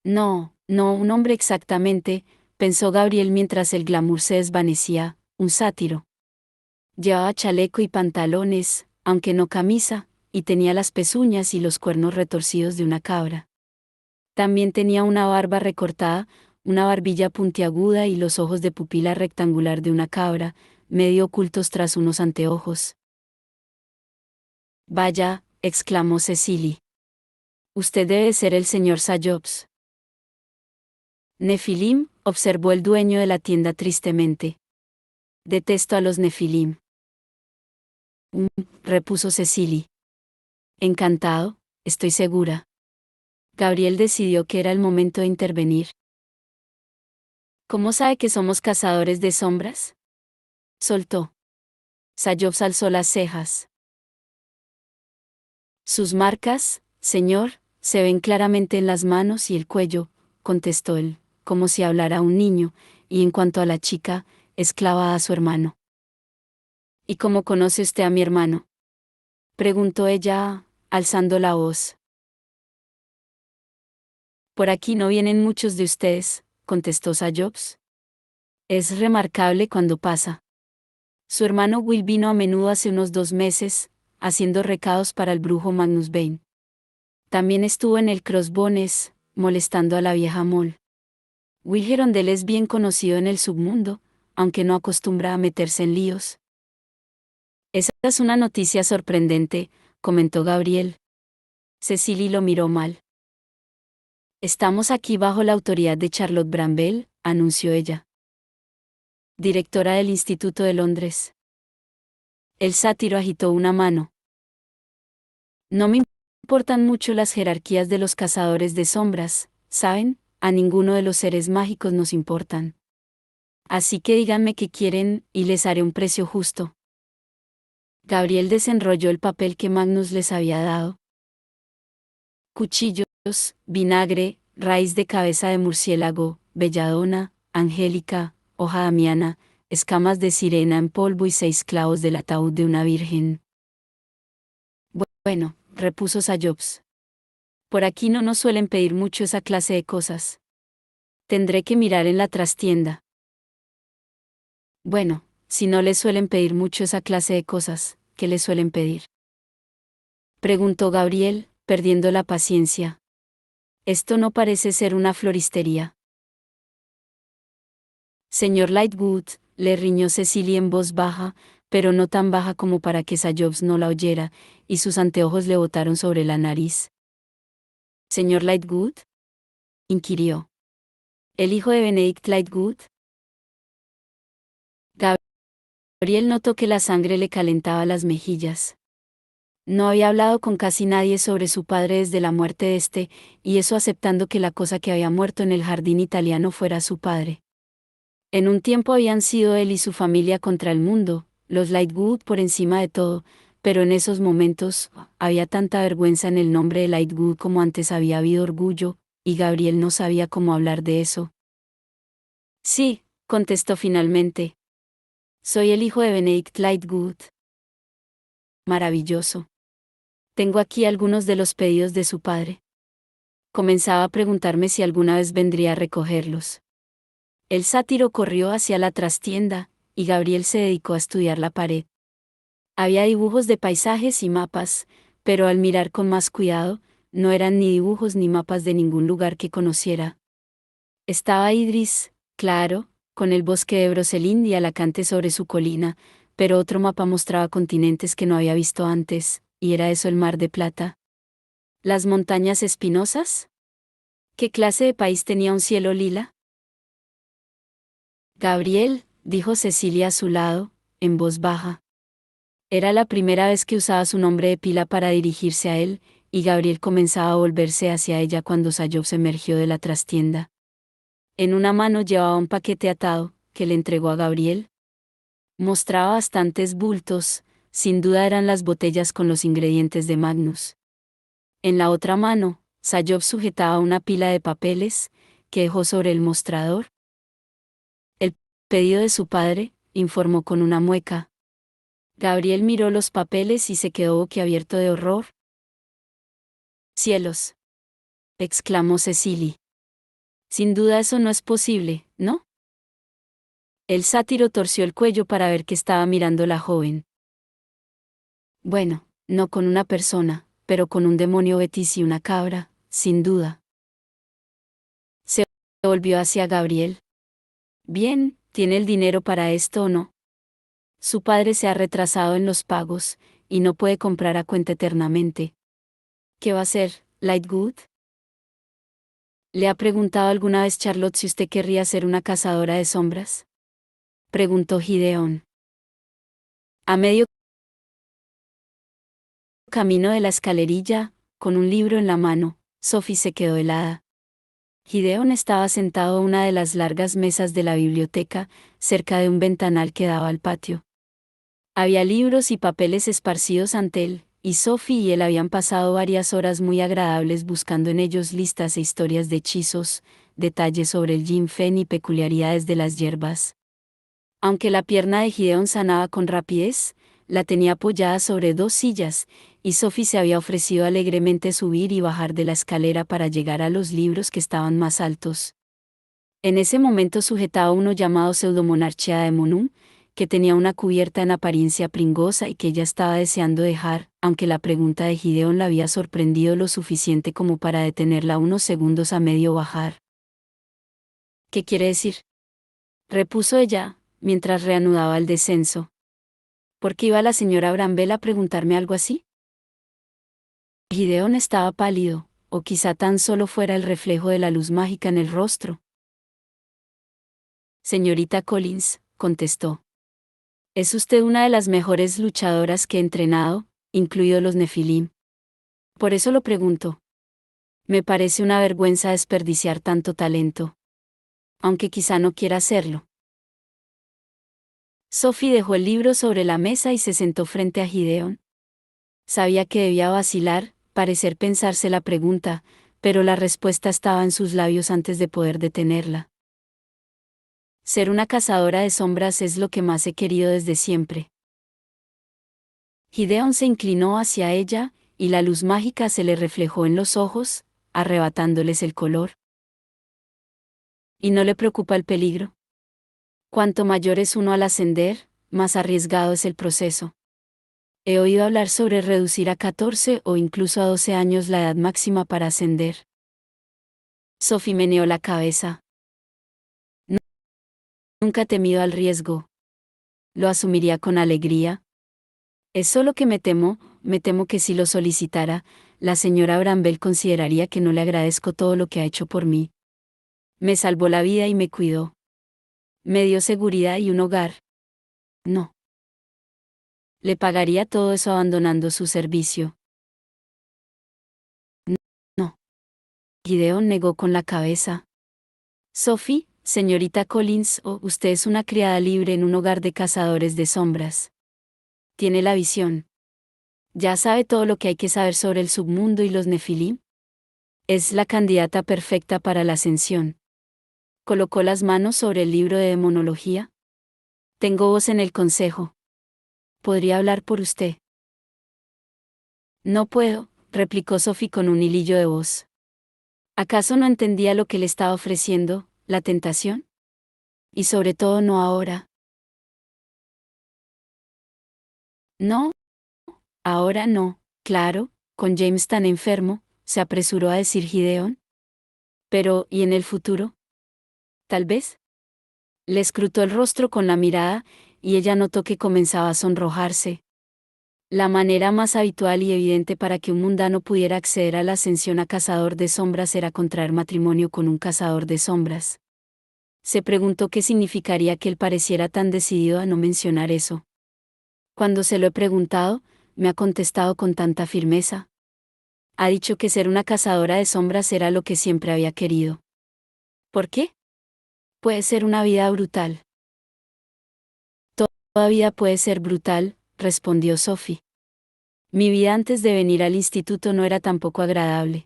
No, no un hombre exactamente, pensó Gabriel mientras el glamour se desvanecía, un sátiro. Llevaba chaleco y pantalones, aunque no camisa, y tenía las pezuñas y los cuernos retorcidos de una cabra. También tenía una barba recortada, una barbilla puntiaguda y los ojos de pupila rectangular de una cabra, medio ocultos tras unos anteojos. Vaya, exclamó Cecily. Usted debe ser el señor Sayobs. Nefilim, observó el dueño de la tienda tristemente. Detesto a los Nefilim. Repuso Cecily. Encantado, estoy segura. Gabriel decidió que era el momento de intervenir. ¿Cómo sabe que somos cazadores de sombras? Soltó. Sayobs alzó las cejas. Sus marcas, señor, se ven claramente en las manos y el cuello, contestó él, como si hablara a un niño, y en cuanto a la chica, es clavada a su hermano. ¿Y cómo conoce usted a mi hermano? Preguntó ella, alzando la voz. Por aquí no vienen muchos de ustedes, contestó Sayobs. Es remarcable cuando pasa. Su hermano Will vino a menudo hace unos 2 meses, haciendo recados para el brujo Magnus Bane. También estuvo en el Crossbones, molestando a la vieja Moll. Will Gerondel es bien conocido en el submundo, aunque no acostumbra a meterse en líos. Esa es una noticia sorprendente, comentó Gabriel. Cecily lo miró mal. Estamos aquí bajo la autoridad de Charlotte Bramwell, anunció ella. Directora del Instituto de Londres. El sátiro agitó una mano. No me importan mucho las jerarquías de los cazadores de sombras, ¿saben? A ninguno de los seres mágicos nos importan. Así que díganme qué quieren, y les haré un precio justo. Gabriel desenrolló el papel que Magnus les había dado. Cuchillos, vinagre, raíz de cabeza de murciélago, belladona, angélica, hoja damiana, escamas de sirena en polvo y 6 clavos del ataúd de una virgen. Bueno, repuso Sayobs. Por aquí no nos suelen pedir mucho esa clase de cosas. Tendré que mirar en la trastienda. Bueno, si no les suelen pedir mucho esa clase de cosas, ¿qué les suelen pedir? Preguntó Gabriel, perdiendo la paciencia. Esto no parece ser una floristería. Señor Lightwood, le riñó Cecily en voz baja, pero no tan baja como para que Sayobs no la oyera, y sus anteojos le botaron sobre la nariz. ¿Señor Lightwood? Inquirió. ¿El hijo de Benedict Lightwood? Gabriel notó que la sangre le calentaba las mejillas. No había hablado con casi nadie sobre su padre desde la muerte de este, y eso aceptando que la cosa que había muerto en el jardín italiano fuera su padre. En un tiempo habían sido él y su familia contra el mundo, los Lightwood por encima de todo, pero en esos momentos había tanta vergüenza en el nombre de Lightwood como antes había habido orgullo, y Gabriel no sabía cómo hablar de eso. Sí, contestó finalmente. Soy el hijo de Benedict Lightwood. Maravilloso. Tengo aquí algunos de los pedidos de su padre. Comenzaba a preguntarme si alguna vez vendría a recogerlos. El sátiro corrió hacia la trastienda, y Gabriel se dedicó a estudiar la pared. Había dibujos de paisajes y mapas, pero al mirar con más cuidado, no eran ni dibujos ni mapas de ningún lugar que conociera. Estaba Idris, claro, con el bosque de Broselín y Alacante sobre su colina, pero otro mapa mostraba continentes que no había visto antes, y era eso el Mar de Plata. ¿Las montañas espinosas? ¿Qué clase de país tenía un cielo lila? Gabriel, dijo Cecilia a su lado, en voz baja. Era la primera vez que usaba su nombre de pila para dirigirse a él, y Gabriel comenzaba a volverse hacia ella cuando Sayobs emergió de la trastienda. En una mano llevaba un paquete atado, que le entregó a Gabriel. Mostraba bastantes bultos, sin duda eran las botellas con los ingredientes de Magnus. En la otra mano, Sayobs sujetaba una pila de papeles, que dejó sobre el mostrador. El pedido de su padre, informó con una mueca. Gabriel miró los papeles y se quedó boquiabierto de horror. ¡Cielos!, exclamó Cecily. Sin duda eso no es posible, ¿no? El sátiro torció el cuello para ver que estaba mirando la joven. Bueno, no con una persona, pero con un demonio Betis y una cabra, sin duda. Se volvió hacia Gabriel. Bien, ¿tiene el dinero para esto o no? Su padre se ha retrasado en los pagos, y no puede comprar a cuenta eternamente. ¿Qué va a hacer, Lightwood? ¿Le ha preguntado alguna vez Charlotte si usted querría ser una cazadora de sombras? Preguntó Gideon. A medio camino de la escalerilla, con un libro en la mano, Sophie se quedó helada. Gideon estaba sentado a una de las largas mesas de la biblioteca, cerca de un ventanal que daba al patio. Había libros y papeles esparcidos ante él, y Sophie y él habían pasado varias horas muy agradables buscando en ellos listas e historias de hechizos, detalles sobre el yin fen y peculiaridades de las hierbas. Aunque la pierna de Gideon sanaba con rapidez, la tenía apoyada sobre dos sillas, y Sophie se había ofrecido alegremente subir y bajar de la escalera para llegar a los libros que estaban más altos. En ese momento sujetaba uno llamado Pseudomonarchia de Monum, que tenía una cubierta en apariencia pringosa y que ella estaba deseando dejar, aunque la pregunta de Gideon la había sorprendido lo suficiente como para detenerla unos segundos a medio bajar. ¿Qué quiere decir? Repuso ella, mientras reanudaba el descenso. ¿Por qué iba la señora Bramwell a preguntarme algo así? Gideon estaba pálido, o quizá tan solo fuera el reflejo de la luz mágica en el rostro. Señorita Collins, contestó. Es usted una de las mejores luchadoras que he entrenado, incluidos los Nefilim. Por eso lo pregunto. Me parece una vergüenza desperdiciar tanto talento. Aunque quizá no quiera hacerlo. Sophie dejó el libro sobre la mesa y se sentó frente a Gideon. Sabía que debía vacilar, parecer pensarse la pregunta, pero la respuesta estaba en sus labios antes de poder detenerla. Ser una cazadora de sombras es lo que más he querido desde siempre. Gideon se inclinó hacia ella, y la luz mágica se le reflejó en los ojos, arrebatándoles el color. ¿Y no le preocupa el peligro? Cuanto mayor es uno al ascender, más arriesgado es el proceso. He oído hablar sobre reducir a 14 o incluso a 12 años la edad máxima para ascender. Sophie meneó la cabeza. Nunca he temido al riesgo. Lo asumiría con alegría. Es solo que me temo que si lo solicitara, la señora Bramwell consideraría que no le agradezco todo lo que ha hecho por mí. Me salvó la vida y me cuidó. Me dio seguridad y un hogar. No. Le pagaría todo eso abandonando su servicio. No. Gideon negó con la cabeza. Sophie, señorita Collins, usted es una criada libre en un hogar de cazadores de sombras. Tiene la visión. Ya sabe todo lo que hay que saber sobre el submundo y los Nefilim. Es la candidata perfecta para la ascensión. Colocó las manos sobre el libro de demonología. Tengo voz en el consejo. ¿Podría hablar por usted? No puedo, replicó Sophie con un hilillo de voz. ¿Acaso no entendía lo que le estaba ofreciendo, la tentación? Y sobre todo no ahora. No, ahora no, claro, con James tan enfermo, se apresuró a decir Gideon. Pero, ¿y en el futuro? Tal vez. Le escrutó el rostro con la mirada, y ella notó que comenzaba a sonrojarse. La manera más habitual y evidente para que un mundano pudiera acceder a la ascensión a cazador de sombras era contraer matrimonio con un cazador de sombras. Se preguntó qué significaría que él pareciera tan decidido a no mencionar eso. Cuando se lo he preguntado, me ha contestado con tanta firmeza. Ha dicho que ser una cazadora de sombras era lo que siempre había querido. ¿Por qué? Puede ser una vida brutal. Toda vida puede ser brutal, respondió Sophie. Mi vida antes de venir al instituto no era tampoco agradable.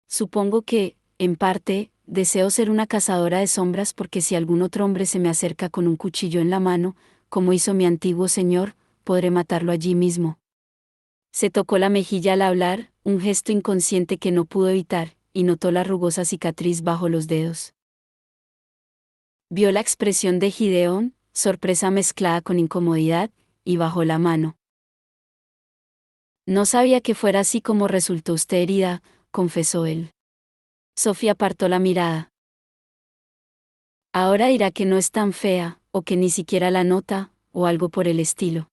Supongo que, en parte, deseo ser una cazadora de sombras porque si algún otro hombre se me acerca con un cuchillo en la mano, como hizo mi antiguo señor, podré matarlo allí mismo. Se tocó la mejilla al hablar, un gesto inconsciente que no pudo evitar, y notó la rugosa cicatriz bajo los dedos. Vio la expresión de Gideón, sorpresa mezclada con incomodidad, y bajó la mano. No sabía que fuera así como resultó usted herida, confesó él. Sofía apartó la mirada. Ahora dirá que no es tan fea, o que ni siquiera la nota, o algo por el estilo.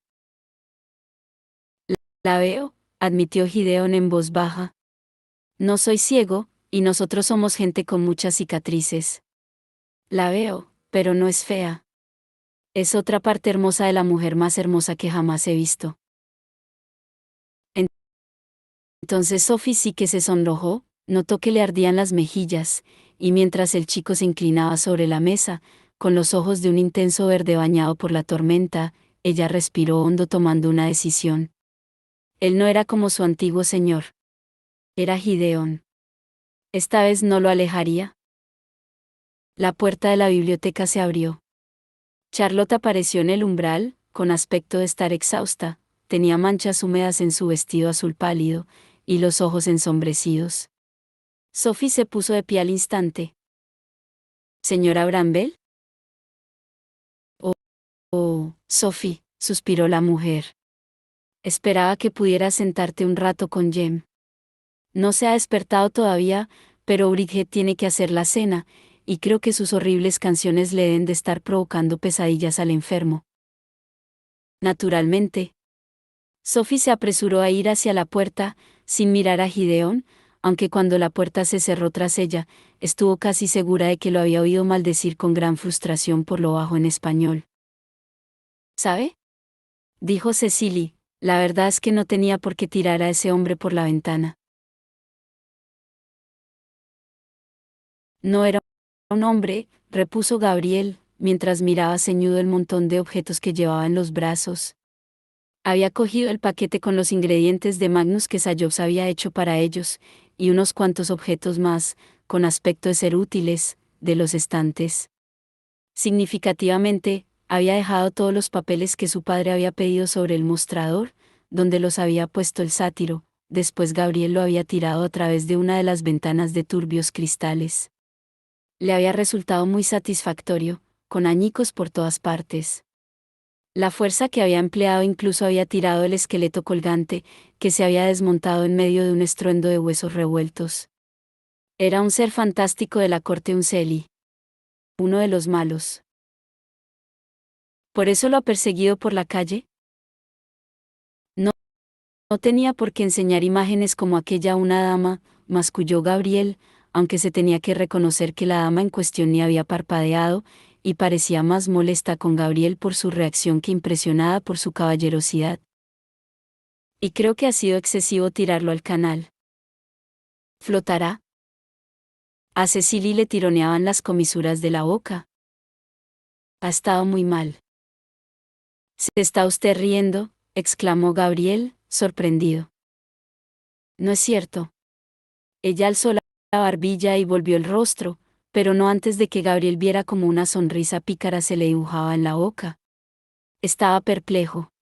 La veo, admitió Gideón en voz baja. No soy ciego, y nosotros somos gente con muchas cicatrices. La veo, pero no es fea. Es otra parte hermosa de la mujer más hermosa que jamás he visto. Entonces Sophie sí que se sonrojó, notó que le ardían las mejillas, y mientras el chico se inclinaba sobre la mesa, con los ojos de un intenso verde bañado por la tormenta, ella respiró hondo tomando una decisión. Él no era como su antiguo señor. Era Gideón. Esta vez no lo alejaría. La puerta de la biblioteca se abrió. Charlotte apareció en el umbral, con aspecto de estar exhausta, tenía manchas húmedas en su vestido azul pálido, y los ojos ensombrecidos. Sophie se puso de pie al instante. ¿Señora Bramwell? Oh, oh, Sophie, suspiró la mujer. Esperaba que pudieras sentarte un rato con Jem. No se ha despertado todavía, pero Bridget tiene que hacer la cena, y creo que sus horribles canciones le deben de estar provocando pesadillas al enfermo. Naturalmente. Sophie se apresuró a ir hacia la puerta, sin mirar a Gideón, aunque cuando la puerta se cerró tras ella, estuvo casi segura de que lo había oído maldecir con gran frustración por lo bajo en español. ¿Sabe? Dijo Cecily, la verdad es que no tenía por qué tirar a ese hombre por la ventana. No era un hombre, repuso Gabriel, mientras miraba ceñudo el montón de objetos que llevaba en los brazos. Había cogido el paquete con los ingredientes de Magnus que Sayos había hecho para ellos, y unos cuantos objetos más, con aspecto de ser útiles, de los estantes. Significativamente, había dejado todos los papeles que su padre había pedido sobre el mostrador, donde los había puesto el sátiro, después Gabriel lo había tirado a través de una de las ventanas de turbios cristales. Le había resultado muy satisfactorio, con añicos por todas partes. La fuerza que había empleado incluso había tirado el esqueleto colgante, que se había desmontado en medio de un estruendo de huesos revueltos. Era un ser fantástico de la corte Unceli. Uno de los malos. ¿Por eso lo ha perseguido por la calle? No, no tenía por qué enseñar imágenes como aquella a una dama, masculló Gabriel, aunque se tenía que reconocer que la dama en cuestión ni había parpadeado, y parecía más molesta con Gabriel por su reacción que impresionada por su caballerosidad. Y creo que ha sido excesivo tirarlo al canal. ¿Flotará? A Cecily le tironeaban las comisuras de la boca. Ha estado muy mal. ¿Se está usted riendo?, exclamó Gabriel, sorprendido. No es cierto. Ella alzó la barbilla y volvió el rostro, pero no antes de que Gabriel viera como una sonrisa pícara se le dibujaba en la boca. Estaba perplejo.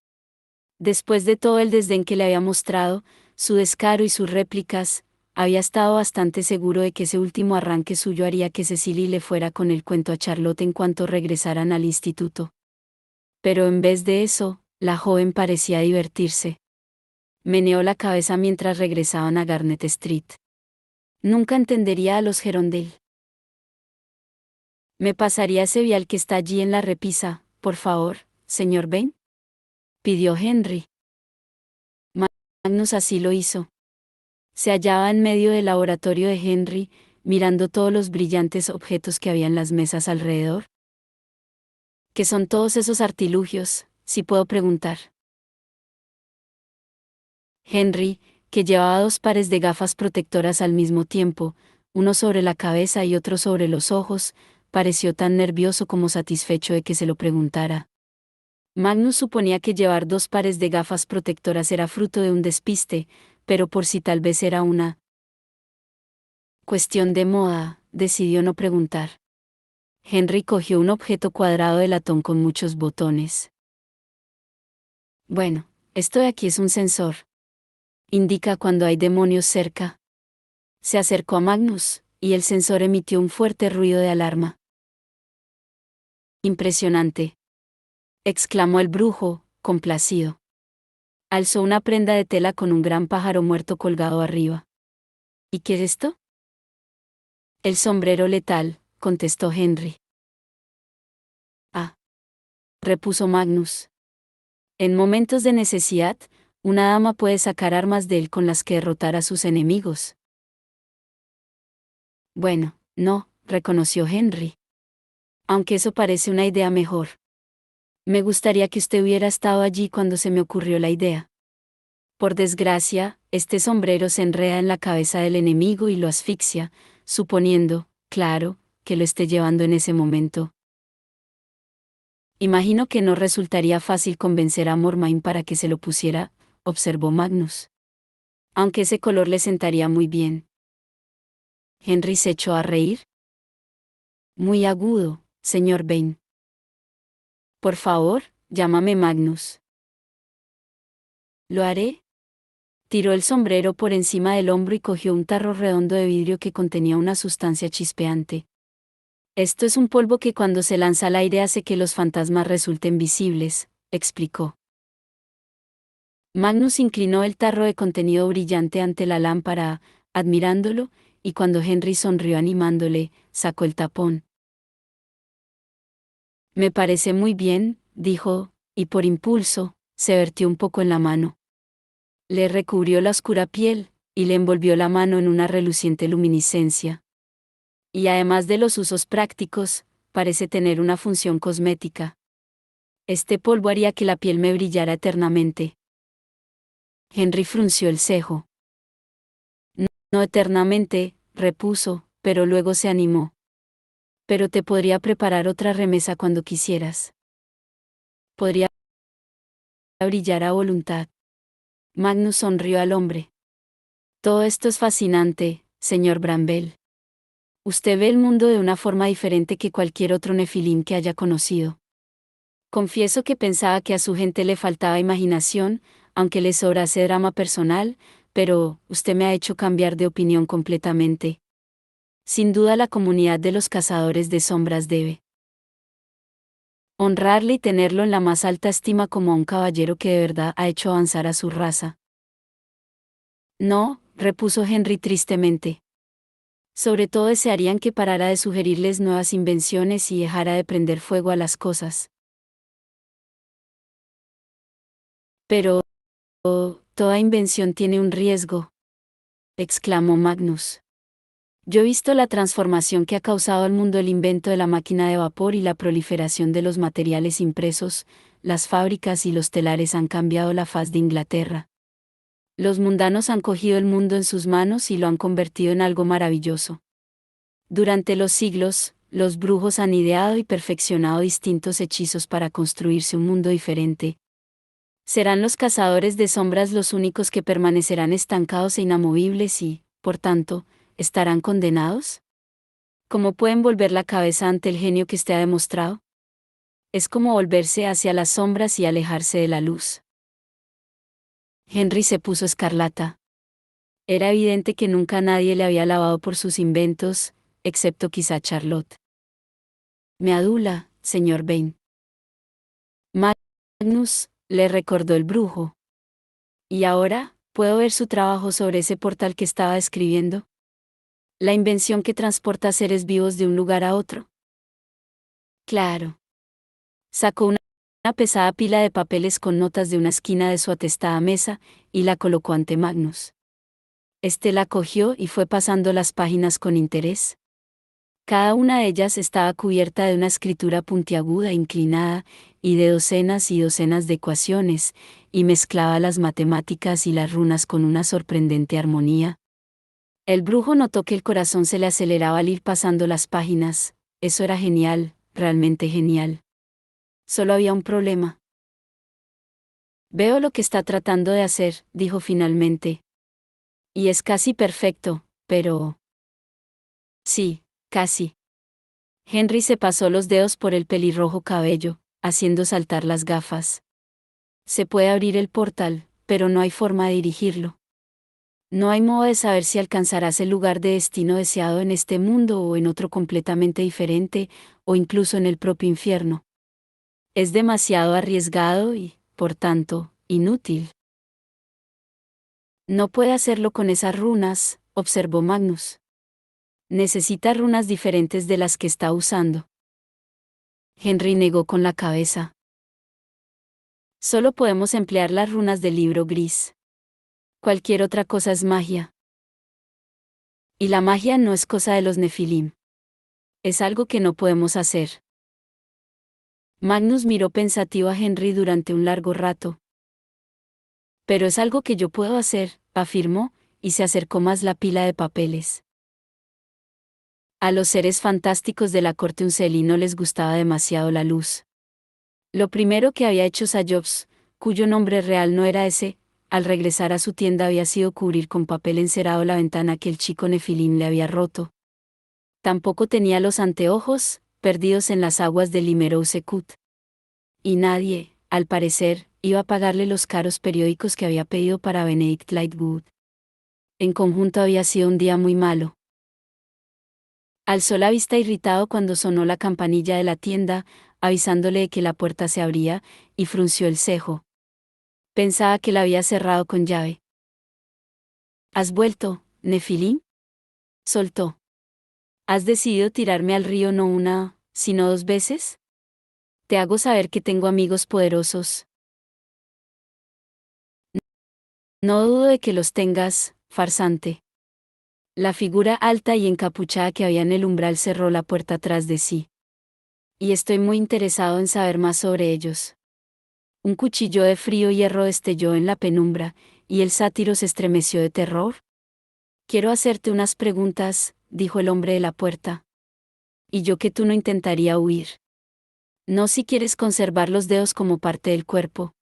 Después de todo el desdén que le había mostrado, su descaro y sus réplicas, había estado bastante seguro de que ese último arranque suyo haría que Cecily le fuera con el cuento a Charlotte en cuanto regresaran al instituto. Pero en vez de eso, la joven parecía divertirse. Meneó la cabeza mientras regresaban a Garnet Street. Nunca entendería a los Gerondel. ¿Me pasaría ese vial que está allí en la repisa, por favor, señor Ben?, pidió Henry. Magnus así lo hizo. Se hallaba en medio del laboratorio de Henry, mirando todos los brillantes objetos que había en las mesas alrededor. ¿Qué son todos esos artilugios, si puedo preguntar? Henry, que llevaba 2 pares de gafas protectoras al mismo tiempo, uno sobre la cabeza y otro sobre los ojos, pareció tan nervioso como satisfecho de que se lo preguntara. Magnus suponía que llevar 2 pares de gafas protectoras era fruto de un despiste, pero por si tal vez era una cuestión de moda, decidió no preguntar. Henry cogió un objeto cuadrado de latón con muchos botones. Bueno, esto de aquí es un sensor. Indica cuando hay demonios cerca. Se acercó a Magnus, y el sensor emitió un fuerte ruido de alarma. Impresionante, exclamó el brujo, complacido. Alzó una prenda de tela con un gran pájaro muerto colgado arriba. ¿Y qué es esto? El sombrero letal, contestó Henry. Ah, repuso Magnus. En momentos de necesidad, una dama puede sacar armas de él con las que derrotar a sus enemigos. Bueno, no, reconoció Henry. Aunque eso parece una idea mejor. Me gustaría que usted hubiera estado allí cuando se me ocurrió la idea. Por desgracia, este sombrero se enreda en la cabeza del enemigo y lo asfixia, suponiendo, claro, que lo esté llevando en ese momento. Imagino que no resultaría fácil convencer a Mormain para que se lo pusiera, observó Magnus. Aunque ese color le sentaría muy bien. Henry se echó a reír. Muy agudo, señor Vane. Por favor, llámame Magnus. Lo haré. Tiró el sombrero por encima del hombro y cogió un tarro redondo de vidrio que contenía una sustancia chispeante. Esto es un polvo que cuando se lanza al aire hace que los fantasmas resulten visibles, explicó. Magnus inclinó el tarro de contenido brillante ante la lámpara, admirándolo, y cuando Henry sonrió animándole, sacó el tapón. Me parece muy bien, dijo, y por impulso, se vertió un poco en la mano. Le recubrió la oscura piel, y le envolvió la mano en una reluciente luminiscencia. Y además de los usos prácticos, parece tener una función cosmética. Este polvo haría que la piel me brillara eternamente. Henry frunció el cejo. No, no eternamente, repuso, pero luego se animó. Pero te podría preparar otra remesa cuando quisieras. Podría brillar a voluntad. Magnus sonrió al hombre. Todo esto es fascinante, señor Bramwell. Usted ve el mundo de una forma diferente que cualquier otro Nefilim que haya conocido. Confieso que pensaba que a su gente le faltaba imaginación, aunque le sobrase drama personal, pero usted me ha hecho cambiar de opinión completamente. Sin duda la comunidad de los cazadores de sombras debe honrarle y tenerlo en la más alta estima como a un caballero que de verdad ha hecho avanzar a su raza. No, repuso Henry tristemente. Sobre todo desearían que parara de sugerirles nuevas invenciones y dejara de prender fuego a las cosas. Pero, oh, toda invención tiene un riesgo, exclamó Magnus. Yo he visto la transformación que ha causado al mundo el invento de la máquina de vapor y la proliferación de los materiales impresos, las fábricas y los telares han cambiado la faz de Inglaterra. Los mundanos han cogido el mundo en sus manos y lo han convertido en algo maravilloso. Durante los siglos, los brujos han ideado y perfeccionado distintos hechizos para construirse un mundo diferente. ¿Serán los cazadores de sombras los únicos que permanecerán estancados e inamovibles y, por tanto, estarán condenados? ¿Cómo pueden volver la cabeza ante el genio que usted ha demostrado? Es como volverse hacia las sombras y alejarse de la luz. Henry se puso escarlata. Era evidente que nunca nadie le había alabado por sus inventos, excepto quizá Charlotte. Me adula, señor Vane. Magnus, le recordó el brujo. ¿Y ahora, puedo ver su trabajo sobre ese portal que estaba escribiendo? La invención que transporta seres vivos de un lugar a otro. Claro. Sacó una pesada pila de papeles con notas de una esquina de su atestada mesa, y la colocó ante Magnus. Este la cogió y fue pasando las páginas con interés. Cada una de ellas estaba cubierta de una escritura puntiaguda e inclinada, y de docenas y docenas de ecuaciones, y mezclaba las matemáticas y las runas con una sorprendente armonía. El brujo notó que el corazón se le aceleraba al ir pasando las páginas. Eso era genial, realmente genial. Solo había un problema. Veo lo que está tratando de hacer, dijo finalmente. Y es casi perfecto, pero... Sí, casi. Henry se pasó los dedos por el pelirrojo cabello, haciendo saltar las gafas. Se puede abrir el portal, pero no hay forma de dirigirlo. No hay modo de saber si alcanzarás el lugar de destino deseado en este mundo o en otro completamente diferente, o incluso en el propio infierno. Es demasiado arriesgado y, por tanto, inútil. No puede hacerlo con esas runas, observó Magnus. Necesita runas diferentes de las que está usando. Henry negó con la cabeza. Solo podemos emplear las runas del libro gris. Cualquier otra cosa es magia. Y la magia no es cosa de los Nefilim. Es algo que no podemos hacer. Magnus miró pensativo a Henry durante un largo rato. Pero es algo que yo puedo hacer, afirmó, y se acercó más la pila de papeles. A los seres fantásticos de la corte Unceli no les gustaba demasiado la luz. Lo primero que había hecho Sayobs, cuyo nombre real no era ese, al regresar a su tienda había sido cubrir con papel encerado la ventana que el chico Nefilim le había roto. Tampoco tenía los anteojos, perdidos en las aguas del Imerou-Sekut. Y nadie, al parecer, iba a pagarle los caros periódicos que había pedido para Benedict Lightwood. En conjunto había sido un día muy malo. Alzó la vista irritado cuando sonó la campanilla de la tienda, avisándole de que la puerta se abría, y frunció el cejo. Pensaba que la había cerrado con llave. ¿Has vuelto, Nefilim? Soltó. ¿Has decidido tirarme al río no una, sino 2 veces? Te hago saber que tengo amigos poderosos. No dudo de que los tengas, farsante. La figura alta y encapuchada que había en el umbral cerró la puerta tras de sí. Y estoy muy interesado en saber más sobre ellos. Un cuchillo de frío hierro destelló en la penumbra, y el sátiro se estremeció de terror. Quiero hacerte unas preguntas, dijo el hombre de la puerta. Y yo que tú no intentaría huir. No si quieres conservar los dedos como parte del cuerpo,